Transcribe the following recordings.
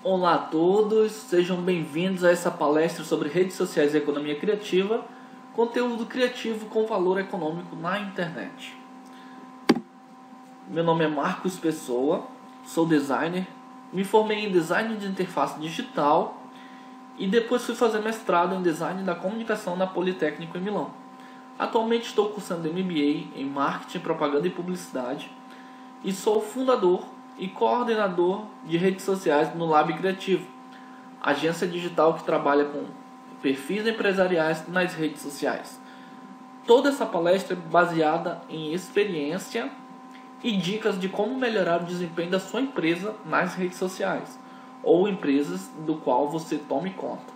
Olá a todos, sejam bem-vindos a essa palestra sobre redes sociais e economia criativa, conteúdo criativo com valor econômico na internet. Meu nome é Marcos Pessoa, sou designer, me formei em design de interface digital e depois fui fazer mestrado em design da comunicação na Politécnico em Milão. Atualmente estou cursando MBA em marketing, propaganda e publicidade e sou fundador e coordenador de redes sociais no Lab Criativo, agência digital que trabalha com perfis empresariais nas redes sociais. Toda essa palestra é baseada em experiência e dicas de como melhorar o desempenho da sua empresa nas redes sociais ou empresas do qual você tome conta.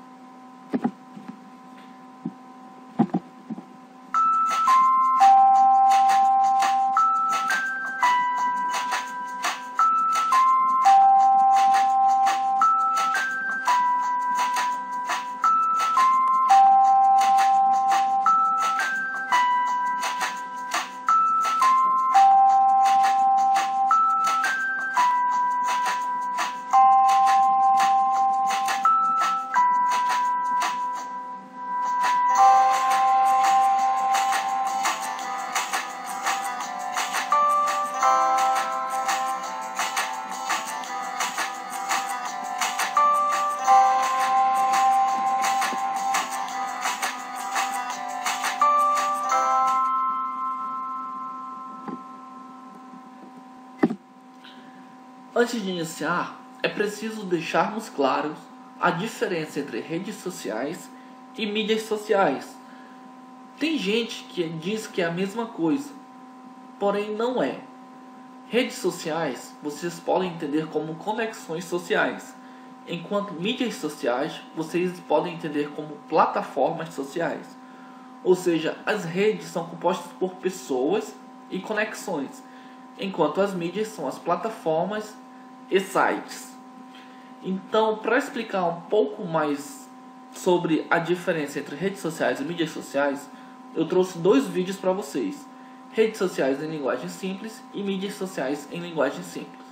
Antes de iniciar, é preciso deixarmos claros a diferença entre redes sociais e mídias sociais. Tem gente que diz que é a mesma coisa, porém não é. Redes sociais vocês podem entender como conexões sociais, enquanto mídias sociais vocês podem entender como plataformas sociais. Ou seja, as redes são compostas por pessoas e conexões, enquanto as mídias são as plataformas e sites. Então, para explicar um pouco mais sobre a diferença entre redes sociais e mídias sociais, eu trouxe dois vídeos para vocês: redes sociais em linguagem simples e mídias sociais em linguagem simples.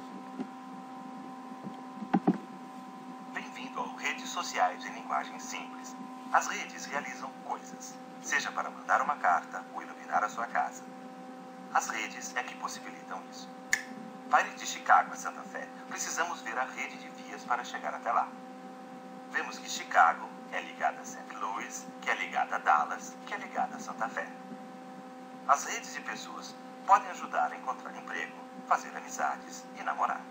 Bem-vindo ao Redes Sociais em Linguagem Simples. As redes realizam coisas, seja para mandar uma carta ou iluminar a sua casa. As redes é que possibilitam isso. Para ir de Chicago a Santa Fé, precisamos ver a rede de vias para chegar até lá. Vemos que Chicago é ligada a St. Louis, que é ligada a Dallas, que é ligada a Santa Fé. As redes de pessoas podem ajudar a encontrar emprego, fazer amizades e namorar.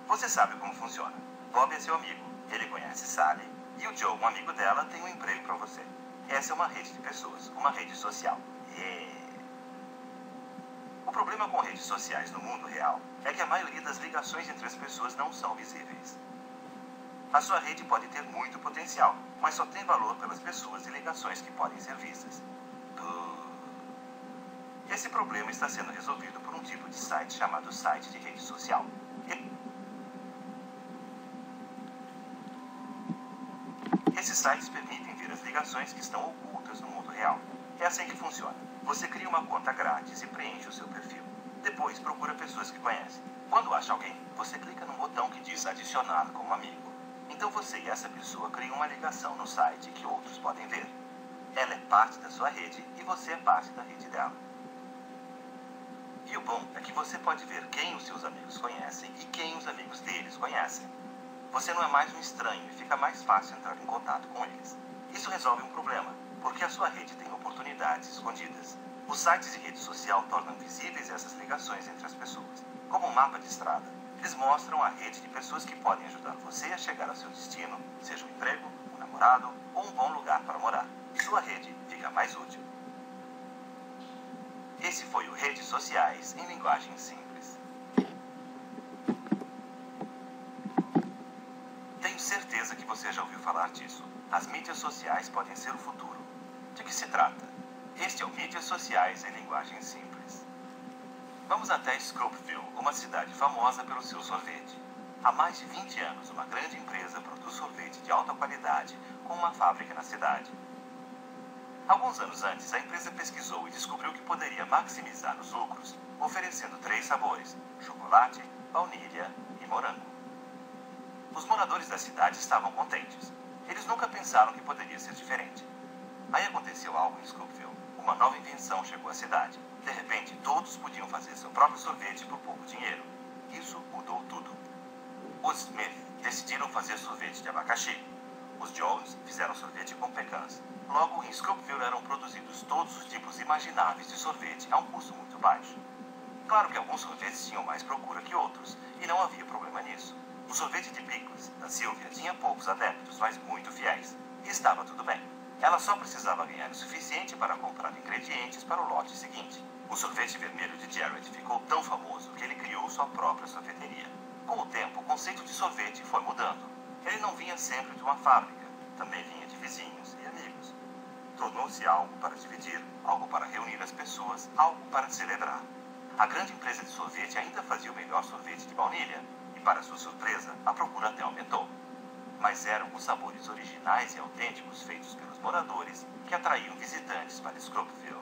Você sabe como funciona. Bob é seu amigo, ele conhece Sally, e o Joe, um amigo dela, tem um emprego para você. Essa é uma rede de pessoas, uma rede social. O problema com redes sociais no mundo real é que a maioria das ligações entre as pessoas não são visíveis. A sua rede pode ter muito potencial, mas só tem valor pelas pessoas e ligações que podem ser vistas. Esse problema está sendo resolvido por um tipo de site chamado site de rede social. Esses sites permitem ver as ligações que estão ocultas no mundo real. É assim que funciona. Você cria uma conta grátis e preenche o seu perfil. Depois procura pessoas que conhecem. Quando acha alguém, você clica no botão que diz adicionar como amigo. Então você e essa pessoa criam uma ligação no site que outros podem ver. Ela é parte da sua rede e você é parte da rede dela. E o bom é que você pode ver quem os seus amigos conhecem e quem os amigos deles conhecem. Você não é mais um estranho e fica mais fácil entrar em contato com eles. Isso resolve um problema, porque a sua rede tem oportunidades escondidas. Os sites de rede social tornam visíveis essas ligações entre as pessoas. Como um mapa de estrada, eles mostram a rede de pessoas que podem ajudar você a chegar ao seu destino, seja um emprego, um namorado ou um bom lugar para morar. Sua rede fica mais útil. Esse foi o Redes Sociais em Linguagem Simples. Tenho certeza que você já ouviu falar disso. As mídias sociais podem ser o futuro. De que se trata? Este é o Mídias Sociais em Linguagem Simples. Vamos até Scroopville, uma cidade famosa pelo seu sorvete. Há mais de 20 anos, uma grande empresa produz sorvete de alta qualidade com uma fábrica na cidade. Alguns anos antes, a empresa pesquisou e descobriu que poderia maximizar os lucros, oferecendo 3 sabores: chocolate, baunilha e morango. Os moradores da cidade estavam contentes. Eles nunca pensaram que poderia ser diferente. Aí aconteceu algo em Scoopville. Uma nova invenção chegou à cidade. De repente, todos podiam fazer seu próprio sorvete por pouco dinheiro. Isso mudou tudo. Os Smith decidiram fazer sorvete de abacaxi. Os Jones fizeram sorvete com pecãs. Logo, em Scoopville eram produzidos todos os tipos imagináveis de sorvete a um custo muito baixo. Claro que alguns sorvetes tinham mais procura que outros, e não havia problema nisso. O sorvete de Pickles, da Sylvia, tinha poucos adeptos, mas muito fiéis. E estava tudo bem. Ela só precisava ganhar o suficiente para comprar ingredientes para o lote seguinte. O sorvete vermelho de Jared ficou tão famoso que ele criou sua própria sorveteria. Com o tempo, o conceito de sorvete foi mudando. Ele não vinha sempre de uma fábrica, também vinha de vizinhos e amigos. Tornou-se algo para dividir, algo para reunir as pessoas, algo para celebrar. A grande empresa de sorvete ainda fazia o melhor sorvete de baunilha, e para sua surpresa, a procura até aumentou. Mas eram os sabores originais e autênticos feitos pelos moradores que atraíam visitantes para Scoopville.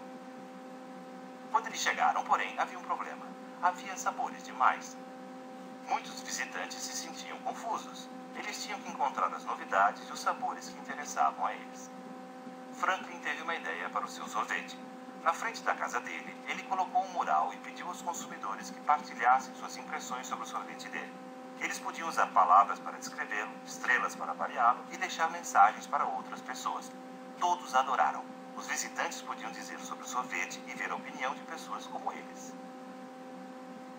Quando eles chegaram, porém, havia um problema. Havia sabores demais. Muitos visitantes se sentiam confusos. Eles tinham que encontrar as novidades e os sabores que interessavam a eles. Franklin teve uma ideia para o seu sorvete. Na frente da casa dele, ele colocou um mural e pediu aos consumidores que partilhassem suas impressões sobre o sorvete dele. Eles podiam usar palavras para descrevê-lo, estrelas para variá-lo e deixar mensagens para outras pessoas. Todos adoraram. Os visitantes podiam dizer sobre o sorvete e ver a opinião de pessoas como eles.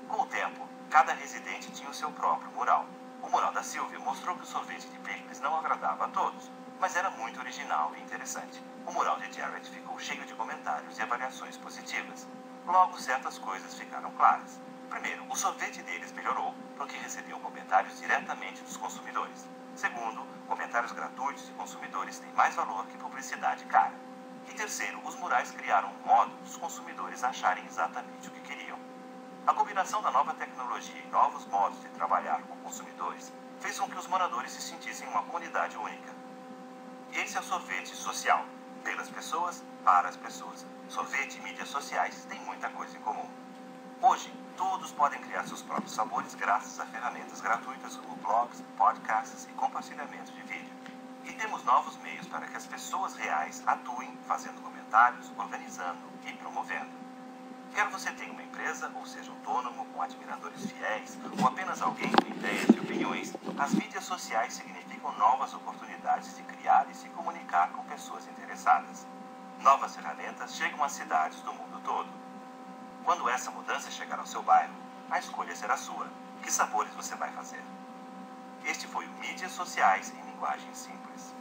Com o tempo, cada residente tinha o seu próprio mural. O mural da Sylvia mostrou que o sorvete de Pickles não agradava a todos, mas era muito original e interessante. O mural de Jared ficou cheio de comentários e avaliações positivas. Logo, certas coisas ficaram claras. Primeiro, o sorvete deles melhorou, porque recebiam comentários diretamente dos consumidores. Segundo, comentários gratuitos de consumidores têm mais valor que publicidade cara. E terceiro, os murais criaram um modo dos consumidores acharem exatamente o que queriam. A combinação da nova tecnologia e novos modos de trabalhar com consumidores fez com que os moradores se sentissem uma comunidade única. Esse é o sorvete social, pelas pessoas, para as pessoas. Sorvete e mídias sociais têm muita coisa em comum. Hoje, todos podem criar seus próprios sabores graças a ferramentas gratuitas como blogs, podcasts e compartilhamento de vídeo. E temos novos meios para que as pessoas reais atuem fazendo comentários, organizando e promovendo. Quer você tenha uma empresa, ou seja autônomo, com admiradores fiéis, ou apenas alguém com ideias e opiniões, as mídias sociais significam novas oportunidades de criar e se comunicar com pessoas interessadas. Novas ferramentas chegam às cidades do mundo todo. Quando essa mudança chegar ao seu bairro, a escolha será sua. Que sabores você vai fazer? Este foi o Mídias Sociais em Linguagem Simples.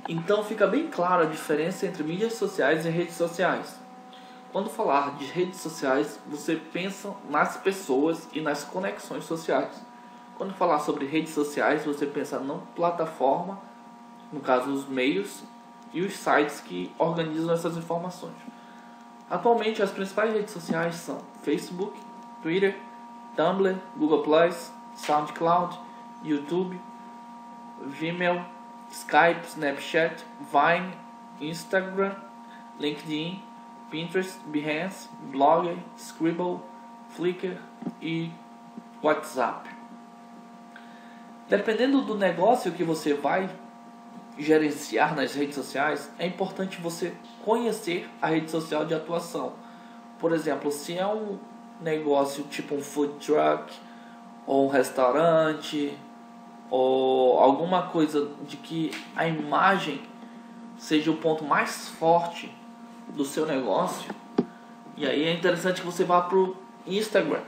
Então fica bem clara a diferença entre mídias sociais e redes sociais. Quando falar de redes sociais, você pensa nas pessoas e nas conexões sociais. Quando falar sobre redes sociais, você pensa na plataforma, no caso os meios e os sites que organizam essas informações. Atualmente as principais redes sociais são Facebook, Twitter, Tumblr, Google+, SoundCloud, YouTube, Vimeo, Skype, Snapchat, Vine, Instagram, LinkedIn, Pinterest, Behance, Blogger, Scribble, Flickr e WhatsApp. Dependendo do negócio que você vai gerenciar nas redes sociais, é importante você conhecer a rede social de atuação. Por exemplo, se é um negócio tipo um food truck, ou um restaurante, ou alguma coisa de que a imagem seja o ponto mais forte do seu negócio, e aí é interessante que você vá para o Instagram.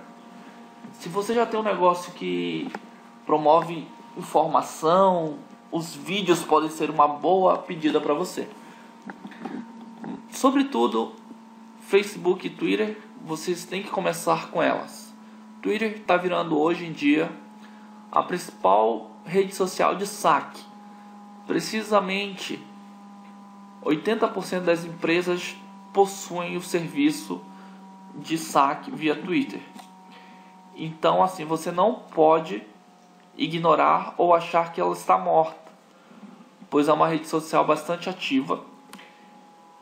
Se você já tem um negócio que promove informação, os vídeos podem ser uma boa pedida para você. Sobretudo, Facebook e Twitter, vocês têm que começar com elas. Twitter está virando hoje em dia a principal rede social de saque. Precisamente 80% das empresas possuem o serviço de saque via Twitter. Então, assim, você não pode ignorar ou achar que ela está morta, pois é uma rede social bastante ativa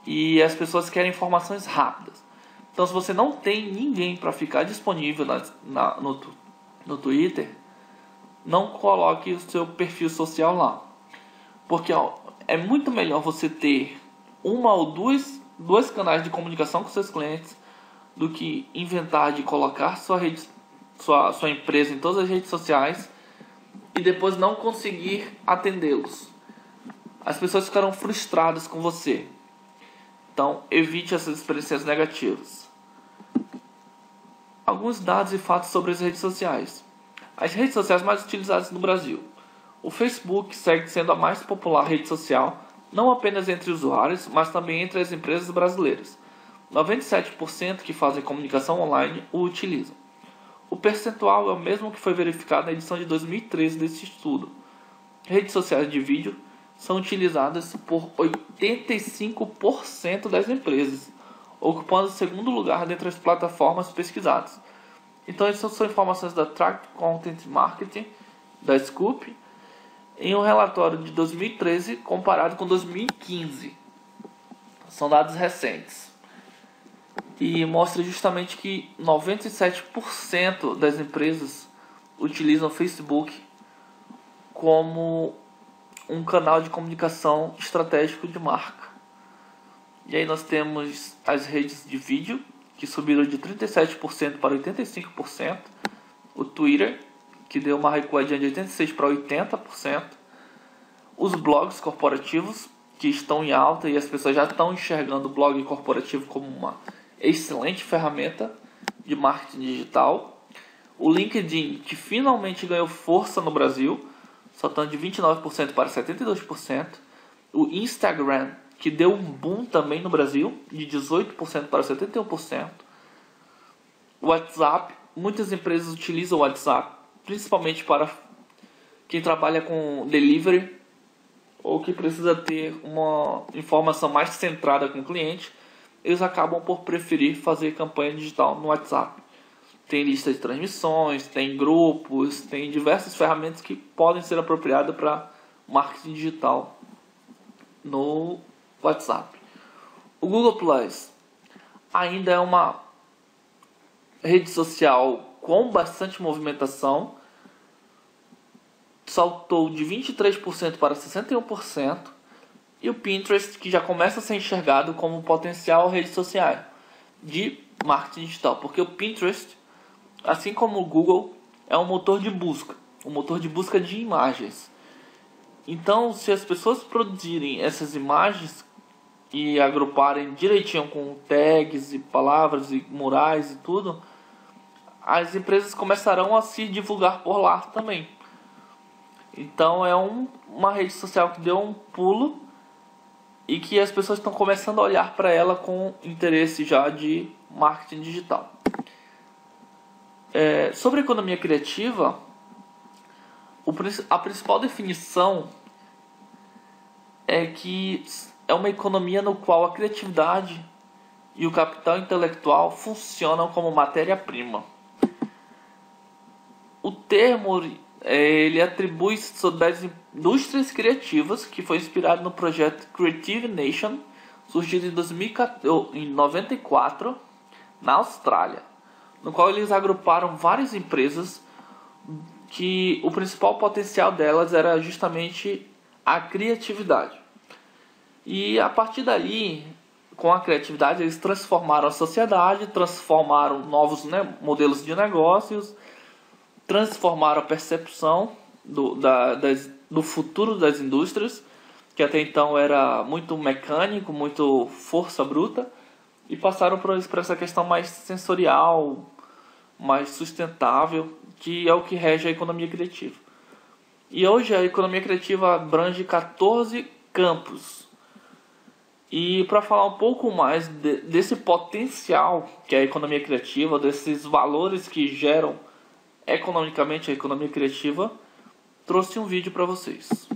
e as pessoas querem informações rápidas. Então, se você não tem ninguém para ficar disponível no Twitter, não coloque o seu perfil social lá. Porque é muito melhor você ter uma ou dois canais de comunicação com seus clientes do que inventar de colocar sua empresa em todas as redes sociais e depois não conseguir atendê-los. As pessoas ficarão frustradas com você. Então, evite essas experiências negativas. Alguns dados e fatos sobre as redes sociais. As redes sociais mais utilizadas no Brasil. O Facebook segue sendo a mais popular rede social, não apenas entre usuários, mas também entre as empresas brasileiras. 97% que fazem comunicação online o utilizam. O percentual é o mesmo que foi verificado na edição de 2013 desse estudo. Redes sociais de vídeo são utilizadas por 85% das empresas, ocupando o segundo lugar dentre as plataformas pesquisadas. Então, essas são informações da Track Content Marketing, da Scoop, em um relatório de 2013 comparado com 2015. São dados recentes. E mostra justamente que 97% das empresas utilizam o Facebook como um canal de comunicação estratégico de marca. E aí nós temos as redes de vídeo, que subiram de 37% para 85%. O Twitter, que deu uma recuadinha de 86% para 80%. Os blogs corporativos, que estão em alta e as pessoas já estão enxergando o blog corporativo como uma excelente ferramenta de marketing digital. O LinkedIn, que finalmente ganhou força no Brasil, saltando de 29% para 72%. O Instagram, que deu um boom também no Brasil, de 18% para 71%. O WhatsApp, muitas empresas utilizam o WhatsApp, principalmente para quem trabalha com delivery ou que precisa ter uma informação mais centrada com o cliente. Eles acabam por preferir fazer campanha digital no WhatsApp. Tem lista de transmissões, tem grupos, tem diversas ferramentas que podem ser apropriadas para marketing digital no WhatsApp. O Google Plus ainda é uma rede social com bastante movimentação. Saltou de 23% para 61%. E o Pinterest, que já começa a ser enxergado como potencial rede social de marketing digital. Porque o Pinterest, assim como o Google, é um motor de busca de imagens. Então, se as pessoas produzirem essas imagens e agruparem direitinho com tags e palavras e murais e tudo, as empresas começarão a se divulgar por lá também. Então, é uma rede social que deu um pulo e que as pessoas estão começando a olhar para ela com interesse já de marketing digital. Sobre a economia criativa, a principal definição é que é uma economia no qual a criatividade e o capital intelectual funcionam como matéria-prima. O termo ele atribui-se sobre as indústrias criativas, que foi inspirado no projeto Creative Nation, surgido em 94 na Austrália, no qual eles agruparam várias empresas que o principal potencial delas era justamente a criatividade. E a partir daí, com a criatividade, eles transformaram a sociedade, transformaram novos modelos de negócios, transformaram a percepção do futuro das indústrias, que até então era muito mecânico, muito força bruta, e passaram para essa questão mais sensorial, mais sustentável, que é o que rege a economia criativa. E hoje a economia criativa abrange 14 campos. E para falar um pouco mais desse potencial que é a economia criativa, desses valores que geram economicamente a economia criativa, trouxe um vídeo para vocês.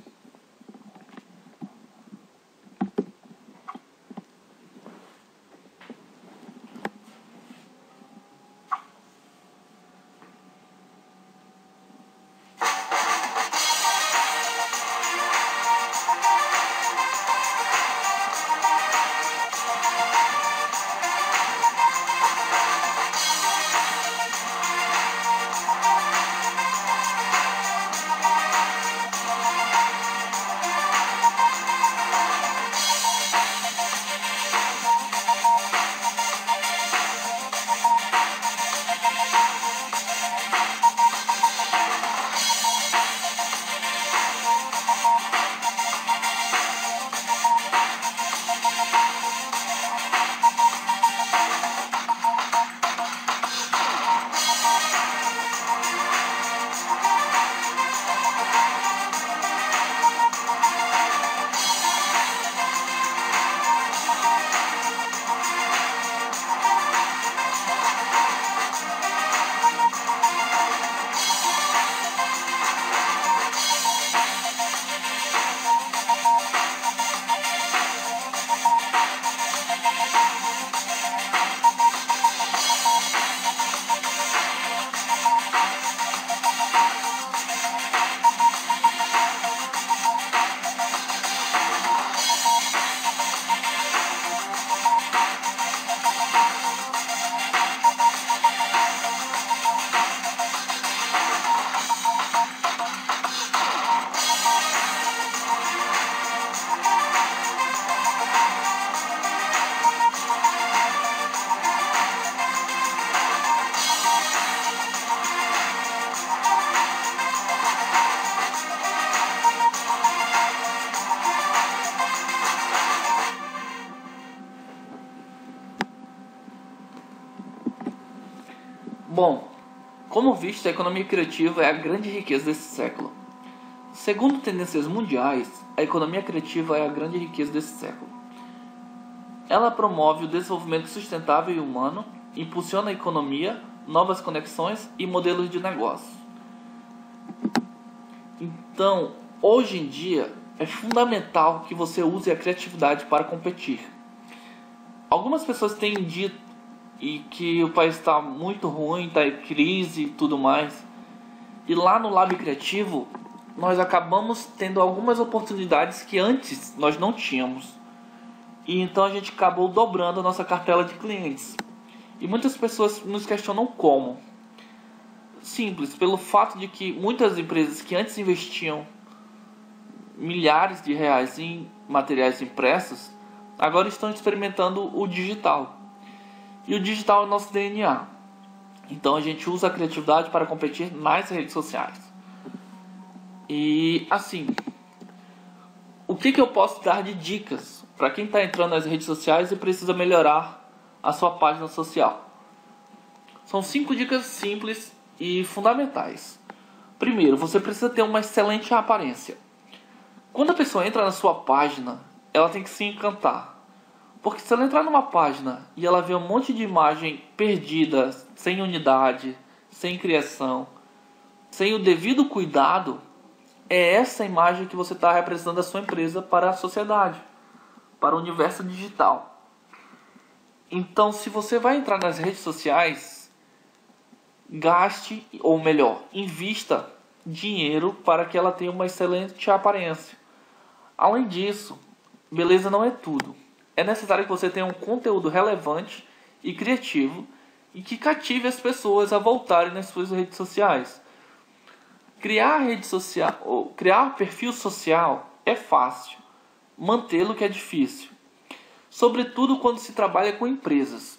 Bom, como visto, a economia criativa é a grande riqueza desse século. Segundo tendências mundiais, a economia criativa é a grande riqueza desse século. Ela promove o desenvolvimento sustentável e humano, impulsiona a economia, novas conexões e modelos de negócio. Então, hoje em dia, é fundamental que você use a criatividade para competir. Algumas pessoas têm dito que o país está muito ruim, está em crise e tudo mais. E lá no Lab Criativo, nós acabamos tendo algumas oportunidades que antes nós não tínhamos. E então a gente acabou dobrando a nossa cartela de clientes. E muitas pessoas nos questionam como. Simples, pelo fato de que muitas empresas que antes investiam milhares de reais em materiais impressos, agora estão experimentando o digital. E o digital é o nosso DNA. Então a gente usa a criatividade para competir nas redes sociais. E assim, o que eu posso dar de dicas para quem está entrando nas redes sociais e precisa melhorar a sua página social? São 5 dicas simples e fundamentais. Primeiro, você precisa ter uma excelente aparência. Quando a pessoa entra na sua página, ela tem que se encantar. Porque se ela entrar numa página e ela vê um monte de imagem perdida, sem unidade, sem criação, sem o devido cuidado, é essa imagem que você está representando a sua empresa para a sociedade, para o universo digital. Então, se você vai entrar nas redes sociais, gaste, ou melhor, invista dinheiro para que ela tenha uma excelente aparência. Além disso, beleza não é tudo. É necessário que você tenha um conteúdo relevante e criativo e que cative as pessoas a voltarem nas suas redes sociais. Criar rede social, ou criar perfil social é fácil, mantê-lo que é difícil. Sobretudo quando se trabalha com empresas.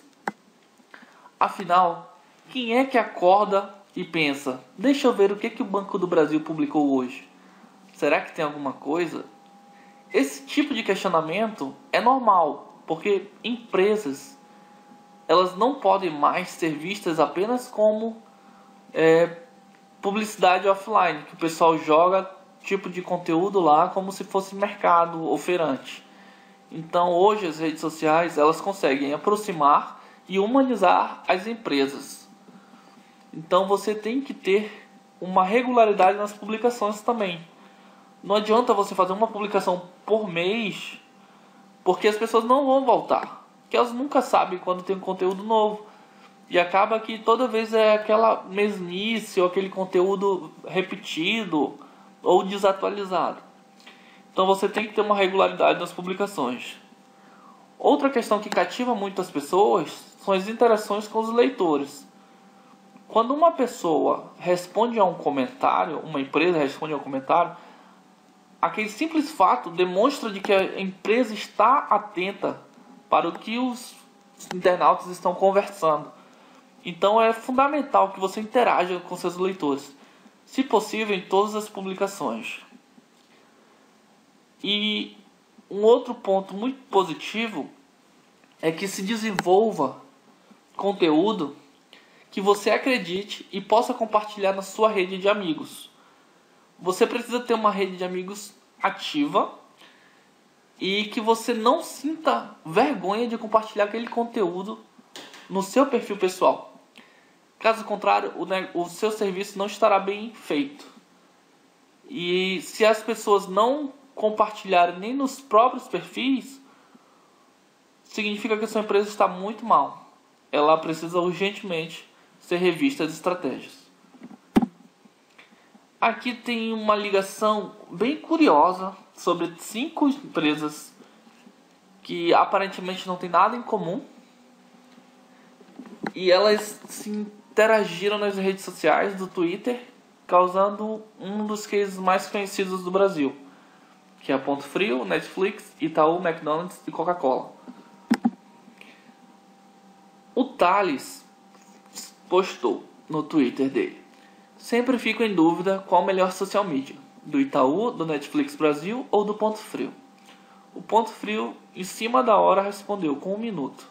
Afinal, quem é que acorda e pensa, deixa eu ver o que o Banco do Brasil publicou hoje? Será que tem alguma coisa? Esse tipo de questionamento é normal, porque empresas elas não podem mais ser vistas apenas como publicidade offline, que o pessoal joga tipo de conteúdo lá como se fosse mercado ou feirante. Então hoje as redes sociais elas conseguem aproximar e humanizar as empresas. Então você tem que ter uma regularidade nas publicações também. Não adianta você fazer uma publicação por mês, porque as pessoas não vão voltar. Porque elas nunca sabem quando tem um conteúdo novo. E acaba que toda vez é aquela mesmice, ou aquele conteúdo repetido, ou desatualizado. Então você tem que ter uma regularidade nas publicações. Outra questão que cativa muito as pessoas são as interações com os leitores. Quando uma pessoa responde a um comentário, uma empresa responde a um comentário, aquele simples fato demonstra de que a empresa está atenta para o que os internautas estão conversando. Então é fundamental que você interaja com seus leitores, se possível em todas as publicações. E um outro ponto muito positivo é que se desenvolva conteúdo que você acredite e possa compartilhar na sua rede de amigos. Você precisa ter uma rede de amigos ativa e que você não sinta vergonha de compartilhar aquele conteúdo no seu perfil pessoal. Caso contrário, o seu serviço não estará bem feito. E se as pessoas não compartilharem nem nos próprios perfis, significa que a sua empresa está muito mal. Ela precisa urgentemente ser revista as estratégias. Aqui tem uma ligação bem curiosa sobre 5 empresas que aparentemente não tem nada em comum. E elas se interagiram nas redes sociais do Twitter, causando um dos cases mais conhecidos do Brasil, que é a Ponto Frio, Netflix, Itaú, McDonald's e Coca-Cola. O Thales postou no Twitter dele: sempre fico em dúvida qual o melhor social media, do Itaú, do Netflix Brasil ou do Ponto Frio. O Ponto Frio, em cima da hora, respondeu com 1 minuto.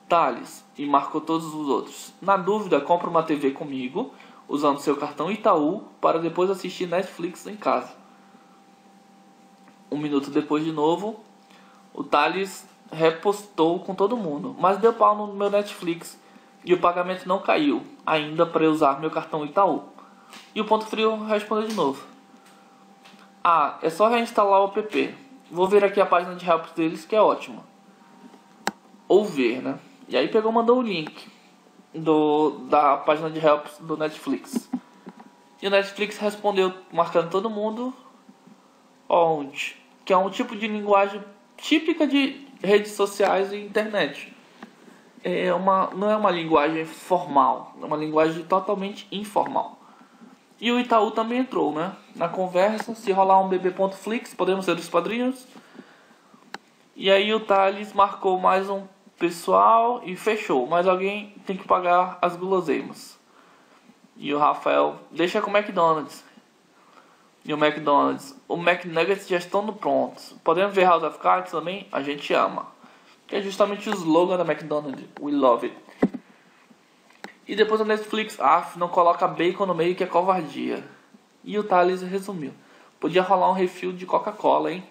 Thales, e marcou todos os outros. Na dúvida, compra uma TV comigo, usando seu cartão Itaú, para depois assistir Netflix em casa. 1 minuto depois de novo, o Thales repostou com todo mundo, mas deu pau no meu Netflix e o pagamento não caiu, ainda para eu usar meu cartão Itaú. E o Ponto Frio respondeu de novo: é só reinstalar o app. Vou ver aqui a página de help deles, que é ótima. Ou ver, né? E aí mandou o link da página de help do Netflix. E o Netflix respondeu marcando todo mundo onde, que é um tipo de linguagem típica de redes sociais e internet. Não é uma linguagem formal, é uma linguagem totalmente informal. E o Itaú também entrou, né? Na conversa, se rolar um bb.flix, podemos ser os padrinhos. E aí o Thales marcou mais um pessoal e fechou. Mas alguém tem que pagar as guloseimas. E o Rafael deixa com o McDonald's. E o McDonald's: o McNuggets já estão no prontos. Podemos ver House of Cards também? A gente ama. Que é justamente o slogan da McDonald's. We love it. E depois a Netflix: não coloca bacon no meio, que é covardia. E o Thales resumiu: podia rolar um refil de Coca-Cola, hein?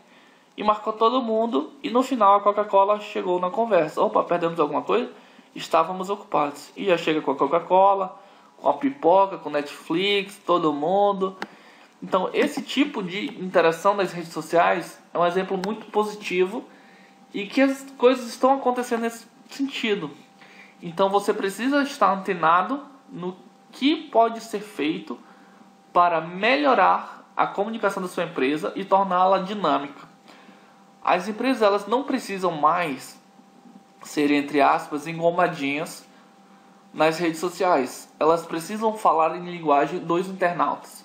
E marcou todo mundo. E no final a Coca-Cola chegou na conversa. Opa, perdemos alguma coisa? Estávamos ocupados. E já chega com a Coca-Cola, com a pipoca, com Netflix, todo mundo. Então esse tipo de interação nas redes sociais é um exemplo muito positivo. E que as coisas estão acontecendo nesse sentido. Então você precisa estar antenado no que pode ser feito para melhorar a comunicação da sua empresa e torná-la dinâmica. As empresas, elas não precisam mais ser, entre aspas, engomadinhas nas redes sociais. Elas precisam falar em linguagem dos internautas.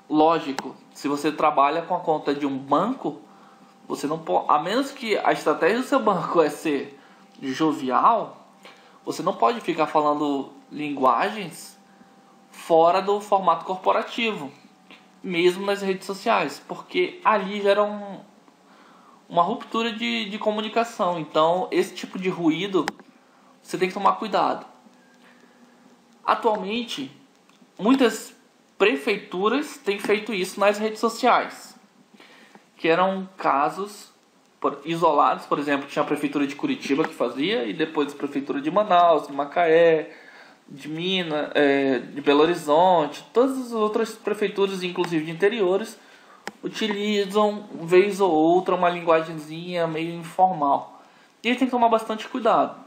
Lógico, se você trabalha com a conta de um banco, você não pode, a menos que a estratégia do seu banco é ser jovial, você não pode ficar falando linguagens fora do formato corporativo, mesmo nas redes sociais, porque ali gera uma ruptura de comunicação. Então, esse tipo de ruído, você tem que tomar cuidado. Atualmente, muitas prefeituras têm feito isso nas redes sociais, que eram casos isolados. Por exemplo, tinha a prefeitura de Curitiba que fazia, e depois a prefeitura de Manaus, de Macaé, de Minas, de Belo Horizonte, todas as outras prefeituras, inclusive de interiores, utilizam, vez ou outra, uma linguagemzinha meio informal. E aí tem que tomar bastante cuidado,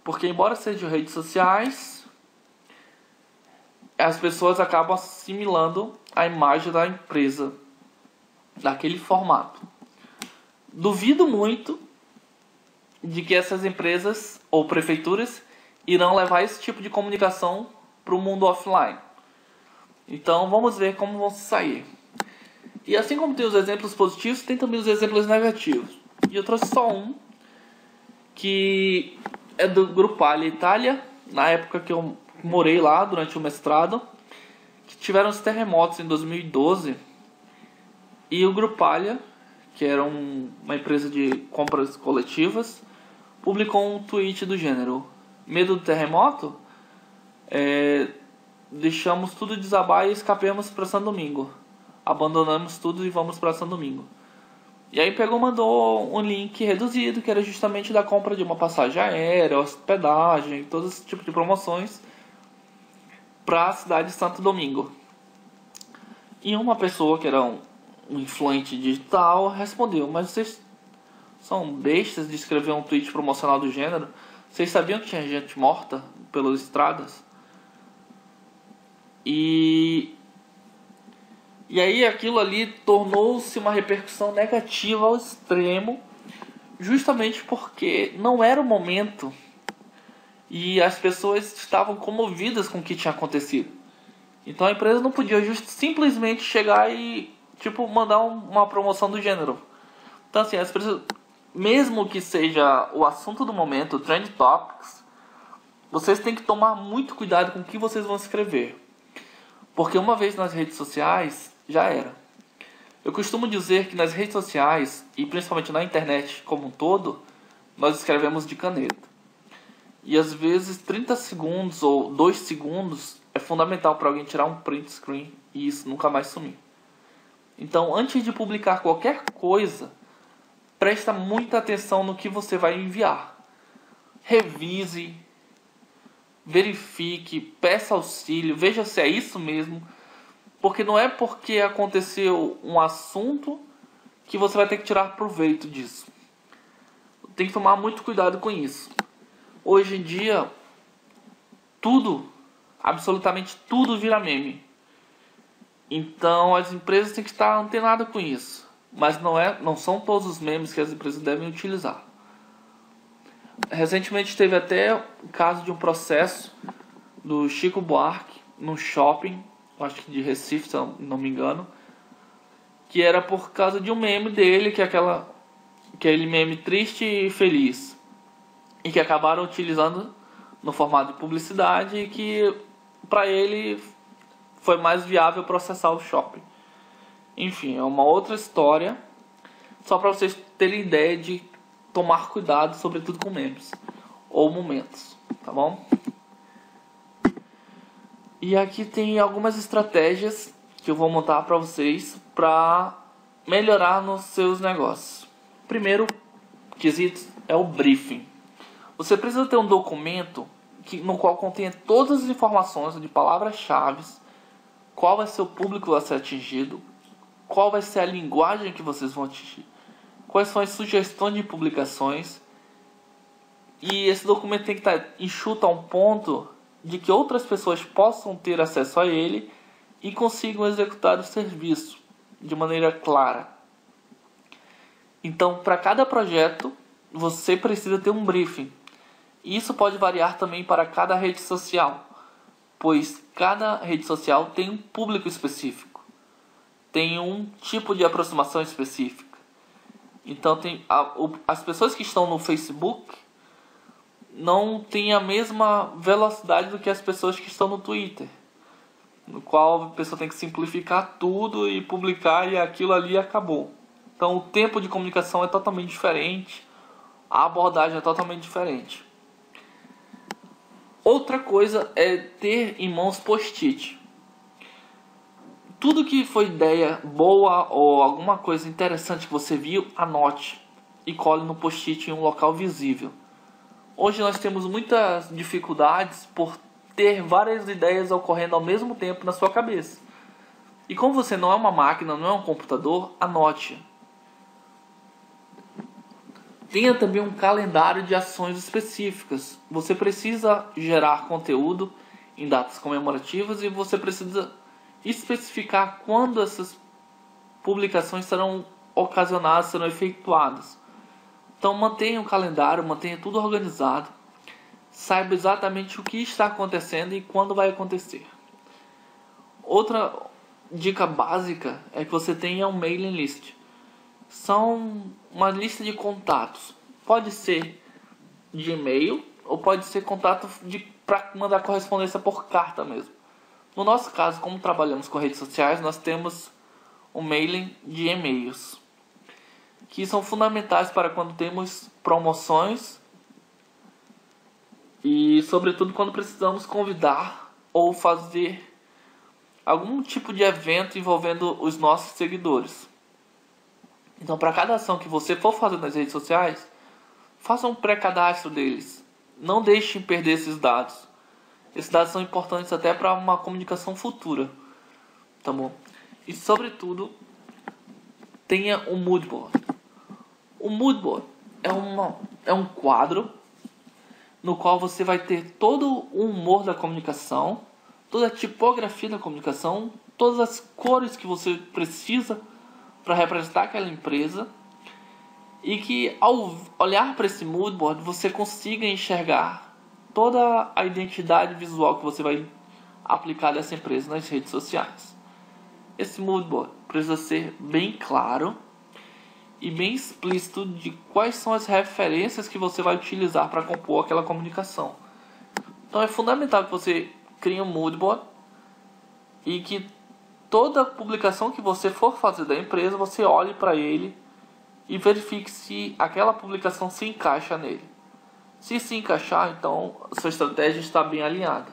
porque embora sejam redes sociais, as pessoas acabam assimilando a imagem da empresa daquele formato. Duvido muito de que essas empresas ou prefeituras irão levar esse tipo de comunicação para o mundo offline. Então vamos ver como vão se sair. E assim como tem os exemplos positivos, tem também os exemplos negativos. E eu trouxe só um, que é do Grupalha Itália, na época que eu morei lá durante o mestrado, que tiveram os terremotos em 2012. E o Grupalha, que era uma empresa de compras coletivas, publicou um tweet do gênero: medo do terremoto? Deixamos tudo desabar e escapemos para São Domingo. Abandonamos tudo e vamos para São Domingo. E aí mandou um link reduzido, que era justamente da compra de uma passagem aérea, hospedagem, todo esse tipo de promoções para a cidade de Santo Domingo. E uma pessoa que era um influente digital respondeu: mas vocês são bestas de escrever um tweet promocional do gênero? Vocês sabiam que tinha gente morta pelas estradas? E aí aquilo ali tornou-se uma repercussão negativa ao extremo, justamente porque não era o momento e as pessoas estavam comovidas com o que tinha acontecido. Então a empresa não podia simplesmente chegar e mandar uma promoção do gênero. Então assim, as pessoas, mesmo que seja o assunto do momento, o Trend Topics, vocês têm que tomar muito cuidado com o que vocês vão escrever. Porque uma vez nas redes sociais, já era. Eu costumo dizer que nas redes sociais, e principalmente na internet como um todo, nós escrevemos de caneta. E às vezes 30 segundos ou 2 segundos é fundamental para alguém tirar um print screen e isso nunca mais sumir. Então, antes de publicar qualquer coisa, presta muita atenção no que você vai enviar. Revise, verifique, peça auxílio, veja se é isso mesmo. Porque não é porque aconteceu um assunto que você vai ter que tirar proveito disso. Tem que tomar muito cuidado com isso. Hoje em dia, tudo, absolutamente tudo vira meme. Então as empresas têm que estar antenadas com isso. Mas não são todos os memes que as empresas devem utilizar. Recentemente teve até o caso de um processo do Chico Buarque num shopping, acho que de Recife, se eu não me engano, que era por causa de um meme dele, que é aquele meme triste e feliz, e que acabaram utilizando no formato de publicidade e que para ele foi mais viável processar o shopping. Enfim, é uma outra história, só para vocês terem ideia de tomar cuidado, sobretudo com memes ou momentos, tá bom? E aqui tem algumas estratégias que eu vou montar para vocês para melhorar nos seus negócios. Primeiro quesito é o briefing. Você precisa ter um documento no qual contenha todas as informações de palavras-chave, qual vai ser o público a ser atingido, qual vai ser a linguagem que vocês vão atingir, quais são as sugestões de publicações. E esse documento tem que estar enxuto a um ponto de que outras pessoas possam ter acesso a ele e consigam executar o serviço de maneira clara. Então, para cada projeto, você precisa ter um briefing. E isso pode variar também para cada rede social, pois cada rede social tem um público específico, tem um tipo de aproximação específica. Então, as pessoas que estão no Facebook não têm a mesma velocidade do que as pessoas que estão no Twitter, no qual a pessoa tem que simplificar tudo e publicar e aquilo ali acabou. Então o tempo de comunicação é totalmente diferente, a abordagem é totalmente diferente. Outra coisa é ter em mãos post-it. Tudo que foi ideia boa ou alguma coisa interessante que você viu, anote e cole no post-it em um local visível. Hoje nós temos muitas dificuldades por ter várias ideias ocorrendo ao mesmo tempo na sua cabeça. E como você não é uma máquina, não é um computador, anote. Tenha também um calendário de ações específicas. Você precisa gerar conteúdo em datas comemorativas e você precisa especificar quando essas publicações serão ocasionadas, serão efetuadas. Então mantenha um calendário, mantenha tudo organizado. Saiba exatamente o que está acontecendo e quando vai acontecer. Outra dica básica é que você tenha um mailing list. São uma lista de contatos. Pode ser de e-mail ou pode ser contato para mandar correspondência por carta mesmo. No nosso caso, como trabalhamos com redes sociais, nós temos um mailing de e-mails, que são fundamentais para quando temos promoções e, sobretudo, quando precisamos convidar ou fazer algum tipo de evento envolvendo os nossos seguidores. Então, para cada ação que você for fazer nas redes sociais, faça um pré-cadastro deles. Não deixem perder esses dados. Esses dados são importantes até para uma comunicação futura. Tá bom? E, sobretudo, tenha um mood board. O mood board é um quadro no qual você vai ter todo o humor da comunicação, toda a tipografia da comunicação, todas as cores que você precisa para representar aquela empresa, e que ao olhar para esse mood board você consiga enxergar toda a identidade visual que você vai aplicar dessa empresa nas redes sociais. Esse mood board precisa ser bem claro e bem explícito de quais são as referências que você vai utilizar para compor aquela comunicação. Então é fundamental que você crie um mood board e que toda publicação que você for fazer da empresa, você olhe para ele e verifique se aquela publicação se encaixa nele. Se se encaixar, então a sua estratégia está bem alinhada.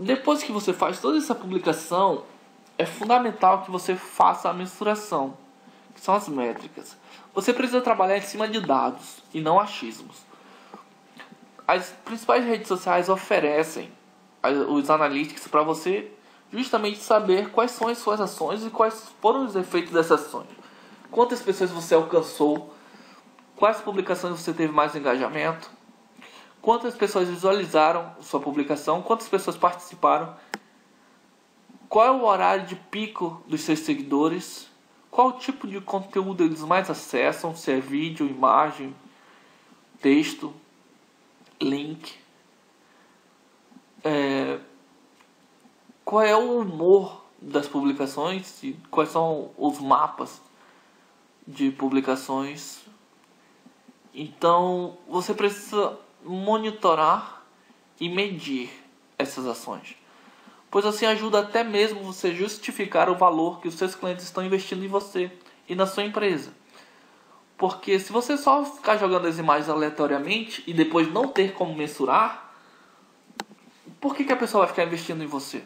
Depois que você faz toda essa publicação, é fundamental que você faça a mensuração, que são as métricas. Você precisa trabalhar em cima de dados e não achismos. As principais redes sociais oferecem os analytics para você justamente saber quais são as suas ações e quais foram os efeitos dessas ações. Quantas pessoas você alcançou, quais publicações você teve mais engajamento, quantas pessoas visualizaram sua publicação, quantas pessoas participaram, qual é o horário de pico dos seus seguidores, qual tipo de conteúdo eles mais acessam, se é vídeo, imagem, texto, link, qual é o humor das publicações e quais são os mapas de publicações. Então você precisa monitorar e medir essas ações, pois assim ajuda até mesmo você justificar o valor que os seus clientes estão investindo em você e na sua empresa. Porque se você só ficar jogando as imagens aleatoriamente e depois não ter como mensurar, por que a pessoa vai ficar investindo em você?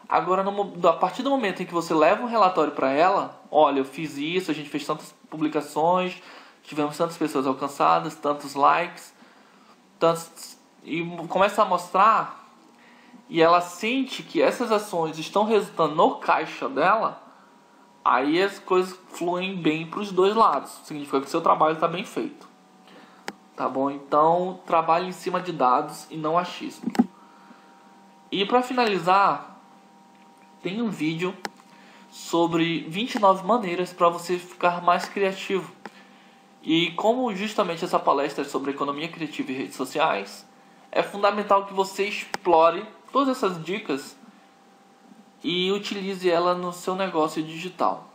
Agora, a partir do momento em que você leva um relatório para ela, olha, eu fiz isso, a gente fez tantas publicações, tivemos tantas pessoas alcançadas, tantos likes, e começa a mostrar, e ela sente que essas ações estão resultando no caixa dela, aí as coisas fluem bem para os dois lados. Significa que o seu trabalho está bem feito. Tá bom? Então, trabalhe em cima de dados e não achismo. E para finalizar, tem um vídeo sobre 29 maneiras para você ficar mais criativo. E como justamente essa palestra é sobre economia criativa e redes sociais, é fundamental que você explore todas essas dicas e utilize ela no seu negócio digital.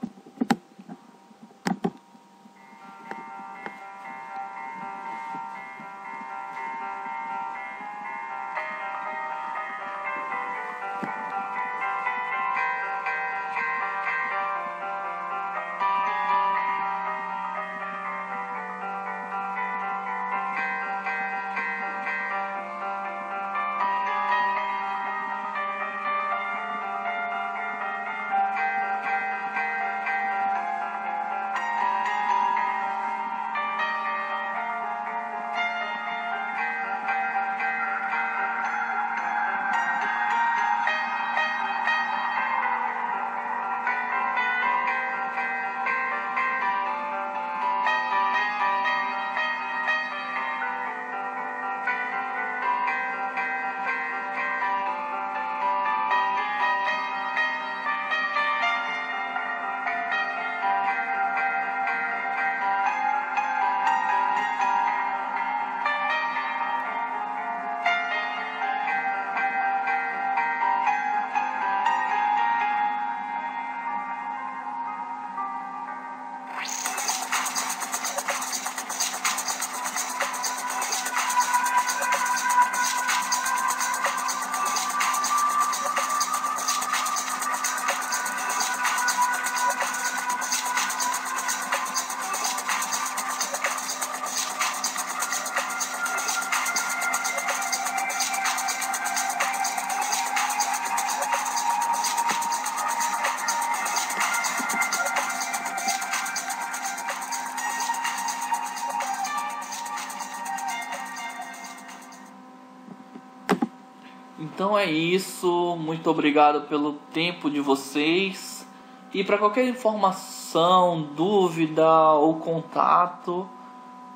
Então é isso, muito obrigado pelo tempo de vocês. E para qualquer informação, dúvida ou contato,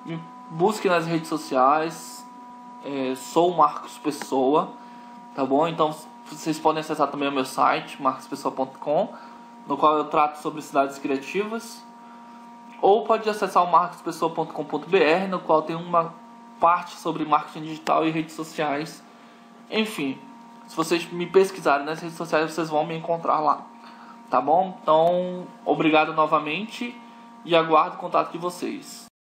me busque nas redes sociais. Sou o Marcos Pessoa, tá bom? Então vocês podem acessar também o meu site, marcospessoa.com, no qual eu trato sobre cidades criativas. Ou pode acessar o marcospessoa.com.br, no qual tem uma parte sobre marketing digital e redes sociais. Enfim, se vocês me pesquisarem nas redes sociais, vocês vão me encontrar lá. Tá bom? Então, obrigado novamente e aguardo o contato de vocês.